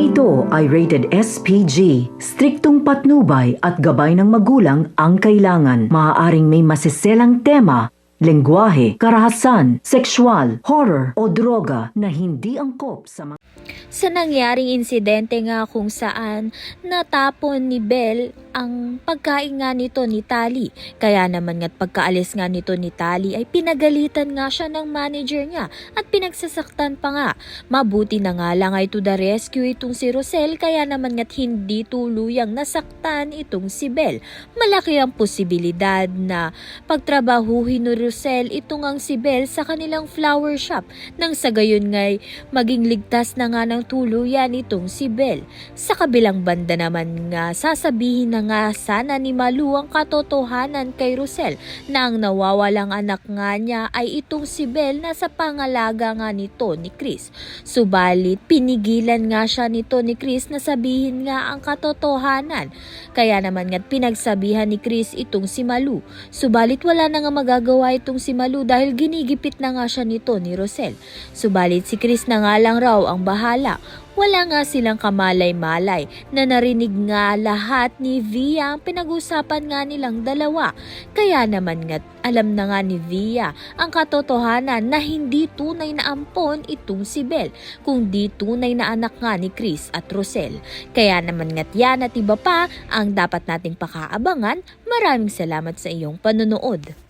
ito ay rated SPG. Striktong patnubay at gabay ng magulang ang kailangan. Maaaring may masiselang tema, lengguwahe, karahasan, sexual, horror o droga na hindi angkop sa mga... Sa nangyaring insidente nga kung saan natapon ni Belle ang pagkain nga nito ni Tali. Kaya naman nga't pagkaalis nga nito ni Tali ay pinagalitan nga siya ng manager niya at pinagsasaktan pa nga. Mabuti na nga lang ay to the rescue itong si Rosel, kaya naman nga't hindi tuluyang nasaktan itong si Belle. Malaki ang posibilidad na pagtrabahuhin ni Rosel itong ang si Belle sa kanilang flower shop nang sa gayon nga'y maging ligtas na nga ng tuluyan itong si Belle. Sa kabilang banda naman nga, sasabihin na nga sana ni Malu ang katotohanan kay Rosel na ang nawawalang anak nga niya ay itong si Belle na sa pangalaga nga nito ni Chris. Subalit pinigilan nga siya nito ni Chris na sabihin nga ang katotohanan. Kaya naman nga pinagsabihan ni Chris itong si Malu. Subalit wala na nga magagawa itong si Malu dahil ginigipit na nga siya nito ni Rosel. Subalit si Chris na nga lang raw ang bahala. Wala nga silang kamalay-malay na narinig nga lahat ni Via ang pinag-usapan nga nilang dalawa. Kaya naman nga alam na nga ni Via ang katotohanan na hindi tunay na ampon itong si Belle, kundi tunay na anak nga ni Chris at Rosel. Kaya naman nga't yan at iba pa ang dapat nating pakaabangan. Maraming salamat sa iyong panonood.